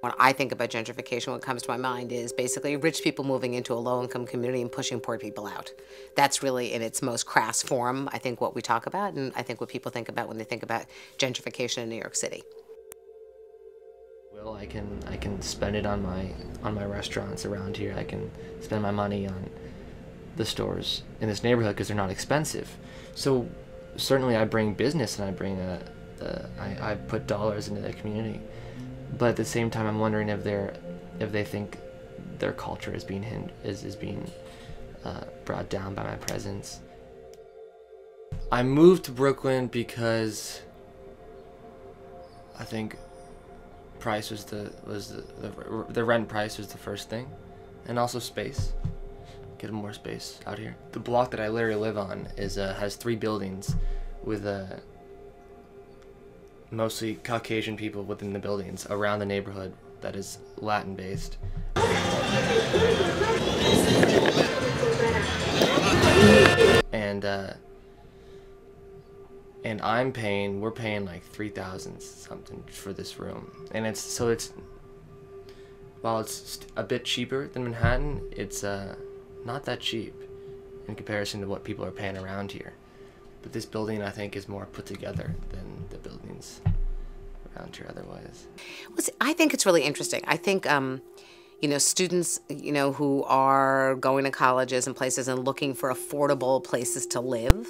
When I think about gentrification, what comes to my mind is basically rich people moving into a low-income community and pushing poor people out. That's really, in its most crass form, I think what we talk about, and I think what people think about when they think about gentrification in New York City. Well, I can spend it on my restaurants around here. I can spend my money on the stores in this neighborhood because they're not expensive. So certainly I bring business and I put dollars into the community. But at the same time, I'm wondering if they think their culture is being brought down by my presence. I moved to Brooklyn because I think price was the rent price was the first thing, and also space. Get more space out here. The block that I literally live on has 3 buildings with mostly Caucasian people within the buildings around the neighborhood that is Latin based. And we're paying like $3,000 something for this room. And while it's a bit cheaper than Manhattan, it's not that cheap in comparison to what people are paying around here. But this building, I think, is more put together than the buildings around here otherwise. Well, see, I think it's really interesting. I think, students, who are going to colleges and places and looking for affordable places to live,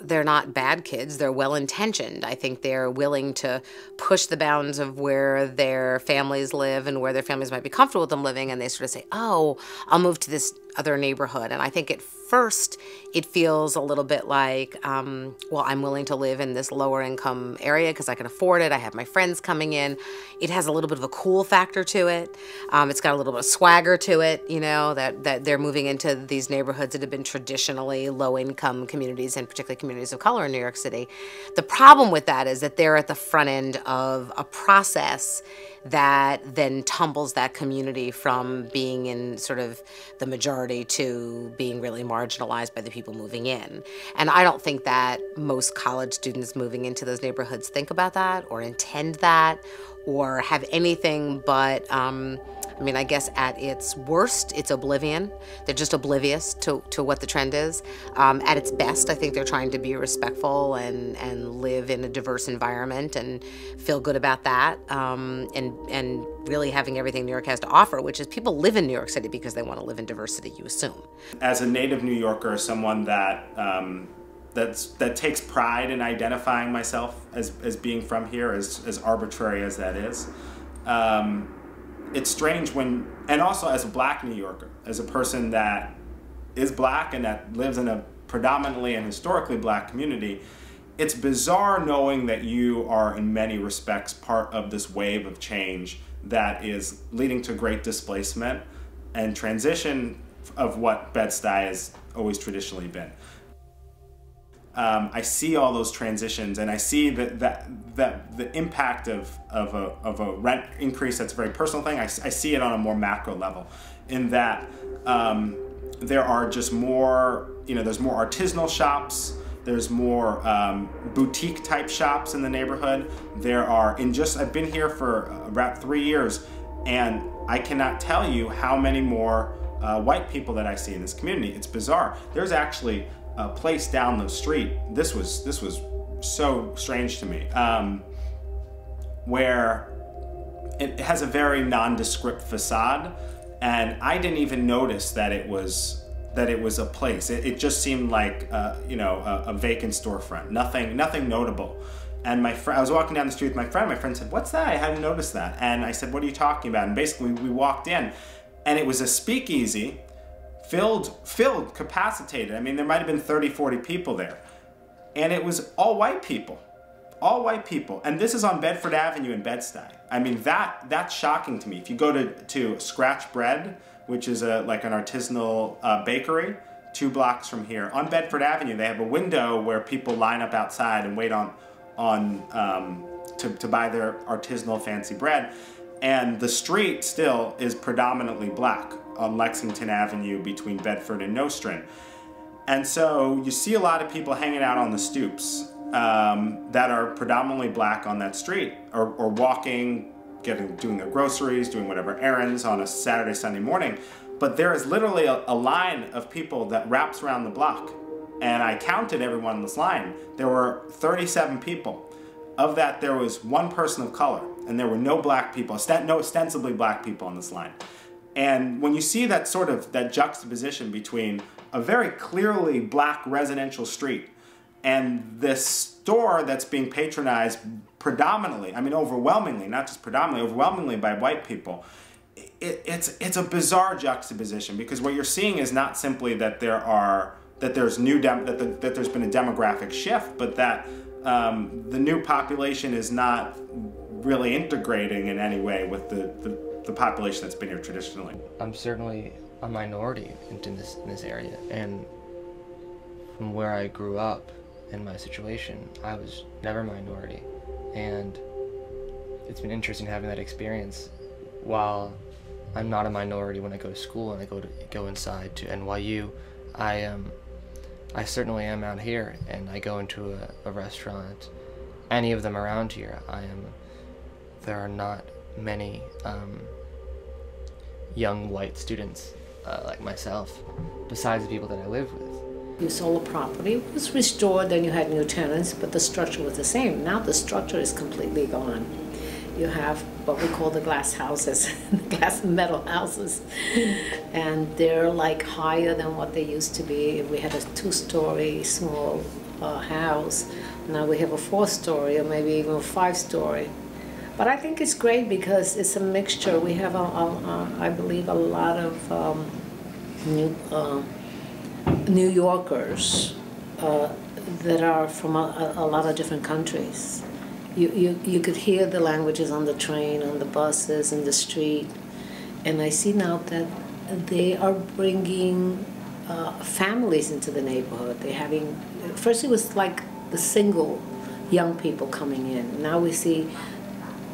they're not bad kids. They're well-intentioned. I think they're willing to push the bounds of where their families live and where their families might be comfortable with them living, and they sort of say, oh, I'll move to this other neighborhood. And I think at first it feels a little bit like, well, I'm willing to live in this lower income area because I can afford it. I have my friends coming in. It has a little bit of a cool factor to it. It's got a little bit of swagger to it, that they're moving into these neighborhoods that have been traditionally low income communities, and particularly communities of color in New York City. The problem with that is that they're at the front end of a process that then tumbles that community from being in sort of the majority to being really marginalized by the people moving in. And I don't think that most college students moving into those neighborhoods think about that or intend that or have anything but, I guess at its worst, it's oblivion. They're just oblivious to what the trend is. At its best, I think they're trying to be respectful and live in a diverse environment and feel good about that, and really having everything New York has to offer, which is people live in New York City because they want to live in diversity, you assume. As a native New Yorker, someone that takes pride in identifying myself as being from here, as arbitrary as that is. It's strange and also as a black New Yorker, as a person that is black and that lives in a predominantly and historically black community, it's bizarre knowing that you are in many respects part of this wave of change that is leading to great displacement and transition of what Bed-Stuy has always traditionally been. I see all those transitions, and I see that the impact of a rent increase that's a very personal thing. I see it on a more macro level, in that there are just more, there's more artisanal shops, there's more boutique type shops in the neighborhood. I've been here for about 3 years, and I cannot tell you how many more white people that I see in this community. It's bizarre. There's actually a place down the street. This was so strange to me, where it has a very nondescript facade, and I didn't even notice that it was a place. It just seemed like a vacant storefront. Nothing notable. And I was walking down the street with my friend. My friend said, "What's that? I hadn't noticed that." And I said, "What are you talking about?" And basically we walked in, and it was a speakeasy, filled, capacitated. I mean, there might have been 30, 40 people there. And it was all white people. All white people. And this is on Bedford Avenue in Bed-Stuy. I mean, that's shocking to me. If you go to Scratch Bread, which is like an artisanal bakery, 2 blocks from here, on Bedford Avenue, they have a window where people line up outside and wait to buy their artisanal fancy bread. And the street still is predominantly black on Lexington Avenue between Bedford and Nostrand. And so you see a lot of people hanging out on the stoops that are predominantly black on that street, or walking doing their groceries, doing whatever errands on a Saturday, Sunday morning. But there is literally a line of people that wraps around the block. And I counted everyone in this line. There were 37 people. Of that, there was one person of color, and there were no black people, no ostensibly black people on this line. And when you see that that juxtaposition between a very clearly black residential street and this store that's being patronized predominantly, I mean overwhelmingly, not just predominantly, overwhelmingly by white people, it's a bizarre juxtaposition, because what you're seeing is not simply that there's been a demographic shift, but that the new population is not really integrating in any way with the population that's been here traditionally. I'm certainly a minority in this area, and from where I grew up in my situation, I was never a minority, and it's been interesting having that experience. While I'm not a minority when I go to school and I go inside to NYU, I certainly am out here, and I go into a restaurant, any of them around here, there are not many young white students like myself, besides the people that I live with. You sold a property, it was restored, then you had new tenants, but the structure was the same. Now the structure is completely gone. You have what we call the glass houses, the glass and metal houses, and they're like higher than what they used to be. We had a 2-story small house. Now we have a 4-story or maybe even a 5-story. But I think it's great because it's a mixture. We have, I believe, a lot of New Yorkers that are from a lot of different countries. You could hear the languages on the train, on the buses, in the street. And I see now that they are bringing families into the neighborhood. They're having, first it was like the single young people coming in. Now we see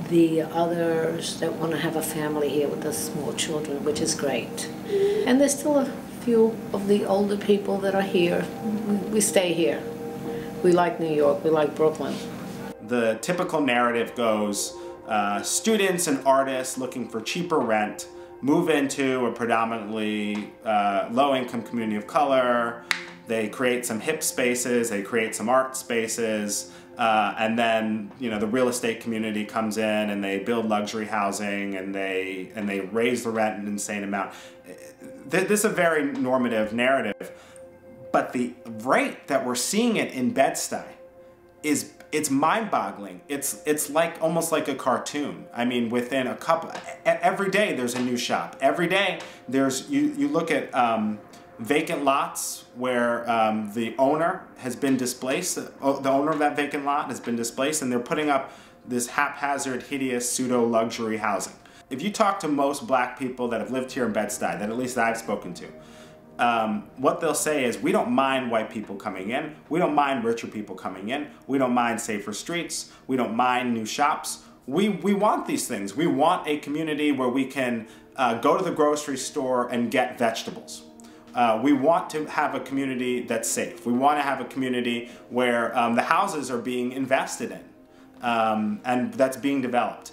the others that want to have a family here with the small children, which is great. And there's still a few of the older people that are here. We stay here. We like New York, we like Brooklyn. The typical narrative goes, students and artists looking for cheaper rent move into a predominantly low-income community of color. They create some hip spaces, they create some art spaces, and then the real estate community comes in and they build luxury housing and they raise the rent an insane amount. This is a very normative narrative, but the rate that we're seeing it in Bed-Stuy it's mind-boggling. It's like almost like a cartoon. I mean, within a couple, every day there's a new shop. Every day there's you look at vacant lots where the owner has been displaced. The owner of that vacant lot has been displaced, and they're putting up this haphazard, hideous pseudo-luxury housing. If you talk to most black people that have lived here in Bed-Stuy, that at least I've spoken to, what they'll say is, we don't mind white people coming in, we don't mind richer people coming in, we don't mind safer streets, we don't mind new shops. We want these things. We want a community where we can go to the grocery store and get vegetables. We want to have a community that's safe. We want to have a community where the houses are being invested in and that's being developed.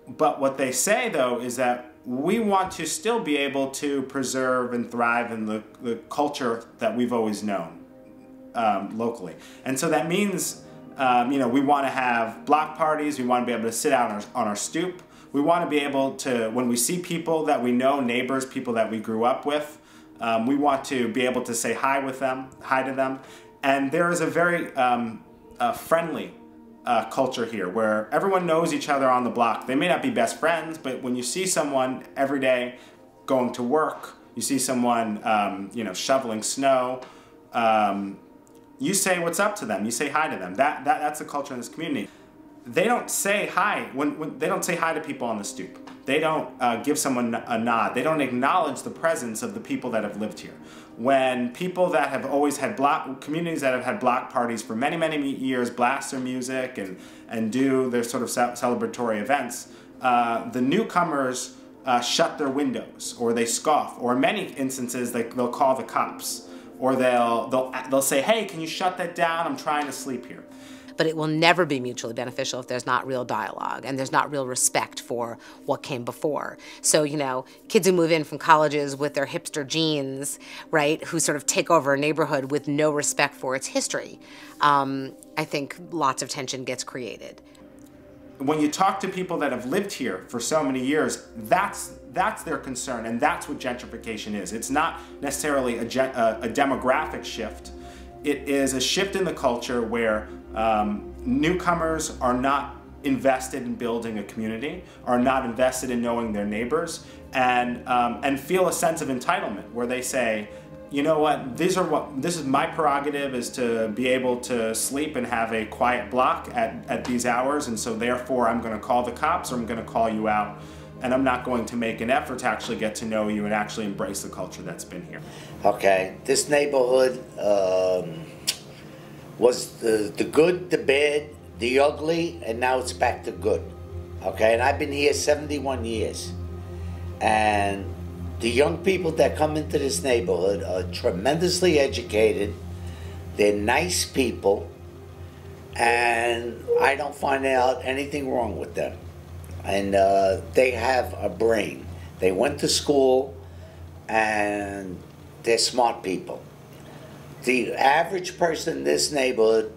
But what they say, though, is that we want to still be able to preserve and thrive in the culture that we've always known locally. And so that means, we want to have block parties, we want to be able to sit out on our stoop, we want to be able to, when we see people that we know, neighbors, people that we grew up with, we want to be able to say hi to them. And there is a very friendly culture here where everyone knows each other on the block. They may not be best friends, but when you see someone every day going to work, you see someone shoveling snow, you say what's up to them, you say hi to them. That's the culture in this community. They don't say hi when they don't say hi to people on the stoop. They don't give someone a nod. They don't acknowledge the presence of the people that have lived here. When people that have always had communities that have had block parties for many, many years blast their music and do their sort of celebratory events, the newcomers shut their windows, or they scoff, or in many instances they'll call the cops, or they'll say, "Hey, can you shut that down? I'm trying to sleep here." but it will never be mutually beneficial if there's not real dialogue and there's not real respect for what came before. So, you know, kids who move in from colleges with their hipster genes, right, who sort of take over a neighborhood with no respect for its history, I think lots of tension gets created. When you talk to people that have lived here for so many years, that's their concern, and that's what gentrification is. It's not necessarily a demographic shift. It is a shift in the culture where newcomers are not invested in building a community, are not invested in knowing their neighbors, and feel a sense of entitlement where they say, you know what, this is my prerogative, is to be able to sleep and have a quiet block at these hours, and so therefore I'm going to call the cops or I'm going to call you out, and I'm not going to make an effort to actually get to know you and actually embrace the culture that's been here. Okay, this neighborhood was the good, the bad, the ugly, and now it's back to good. Okay, and I've been here 71 years. And the young people that come into this neighborhood are tremendously educated. They're nice people, and I don't find out anything wrong with them. And they have a brain. They went to school, and they're smart people. The average person in this neighborhood,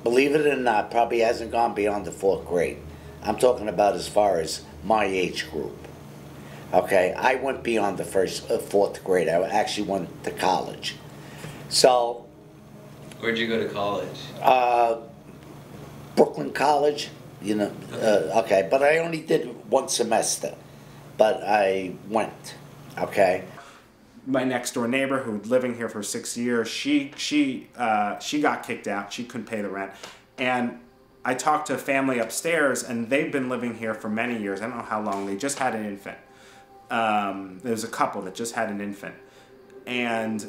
believe it or not, probably hasn't gone beyond the 4th grade. I'm talking about as far as my age group. Okay, I went beyond the 4th grade. I actually went to college. So, where'd you go to college? Brooklyn College, you know. Okay, but I only did 1 semester, but I went. Okay. My next door neighbor, who'd living here for 6 years, she got kicked out. She couldn't pay the rent, and I talked to a family upstairs, and they've been living here for many years. I don't know how long. They just had an infant. There's a couple that just had an infant, and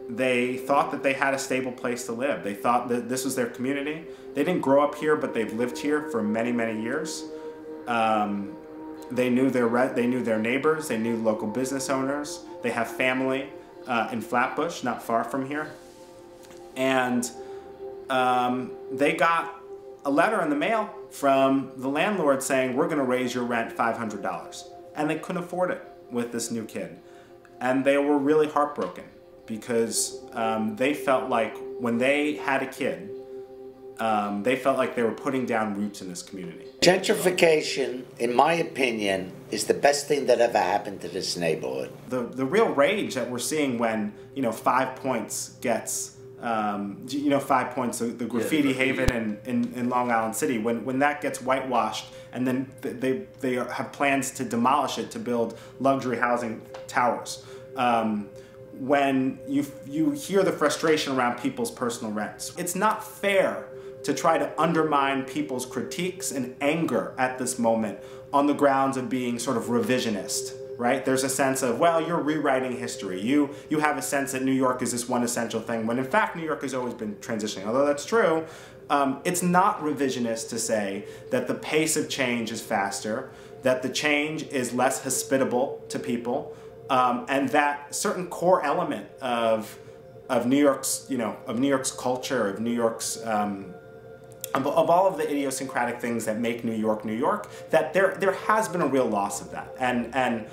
they thought that they had a stable place to live. They thought that this was their community. They didn't grow up here, but they've lived here for many, many years. They knew their neighbors. They knew local business owners. They have family in Flatbush, not far from here, and they got a letter in the mail from the landlord saying, we're going to raise your rent $500. And they couldn't afford it with this new kid. And they were really heartbroken because they felt like when they had a kid, they felt like they were putting down roots in this community. Gentrification, in my opinion, is the best thing that ever happened to this neighborhood. The real rage that we're seeing when, 5 Points gets, 5 Points, the graffiti haven in Long Island City, when that gets whitewashed, and then they have plans to demolish it to build luxury housing towers. When you hear the frustration around people's personal rents, it's not fair to try to undermine people's critiques and anger at this moment on the grounds of being sort of revisionist, right? There's a sense of, well, you're rewriting history. You have a sense that New York is this one essential thing, when in fact New York has always been transitioning. Although that's true, it's not revisionist to say that the pace of change is faster, that the change is less hospitable to people, and that certain core element of New York's, of New York's culture, of New York's, of all of the idiosyncratic things that make New York, New York, that there has been a real loss of that, and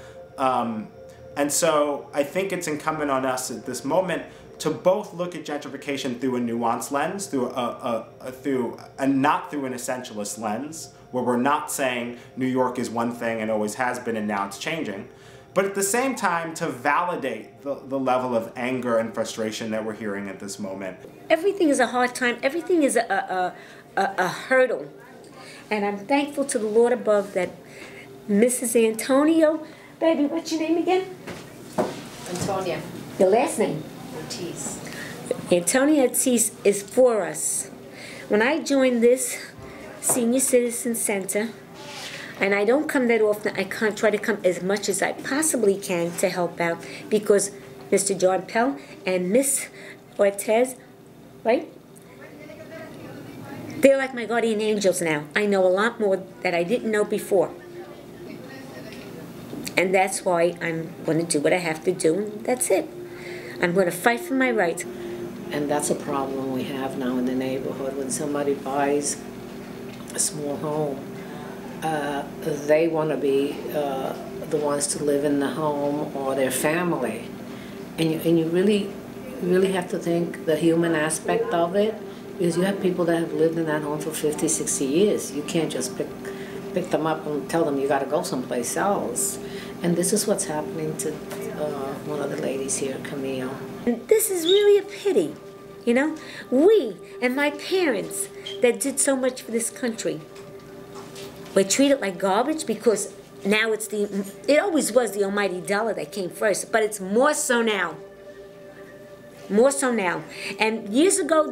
so I think it's incumbent on us at this moment to both look at gentrification through a nuanced lens, and not through an essentialist lens, where we're not saying New York is one thing and always has been and now it's changing, but at the same time to validate the level of anger and frustration that we're hearing at this moment. Everything is a hard time. Everything is a hurdle. And I'm thankful to the Lord above that Mrs. Antonio, baby, what's your name again? Antonia Your last name? Ortiz. Antonia Ortiz is for us. When I joined this senior citizen center, and I don't come that often, I can't try to come as much as I possibly can to help out, because Mr. John Pell and Miss Ortiz, right? They're like my guardian angels now. I know a lot more that I didn't know before. And that's why I'm going to do what I have to do, and that's it. I'm going to fight for my rights. And that's a problem we have now in the neighborhood. When somebody buys a small home, they want to be the ones to live in the home, or their family. And you really have to think the human aspect of it, because you have people that have lived in that home for 50, 60 years. You can't just pick them up and tell them you got to go someplace else. And this is what's happening to one of the ladies here, Camille. And this is really a pity, you know? We and my parents that did so much for this country were treated like garbage, because now it always was the almighty dollar that came first, but it's more so now. More so now. And years ago,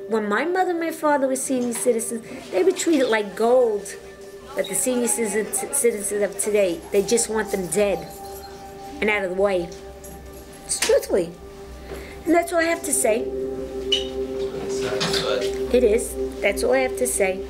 when my mother and my father were senior citizens, they were treated like gold. But the senior citizens of today, they just want them dead and out of the way. It's truthfully. And that's all I have to say. It sucks, but It is. That's all I have to say.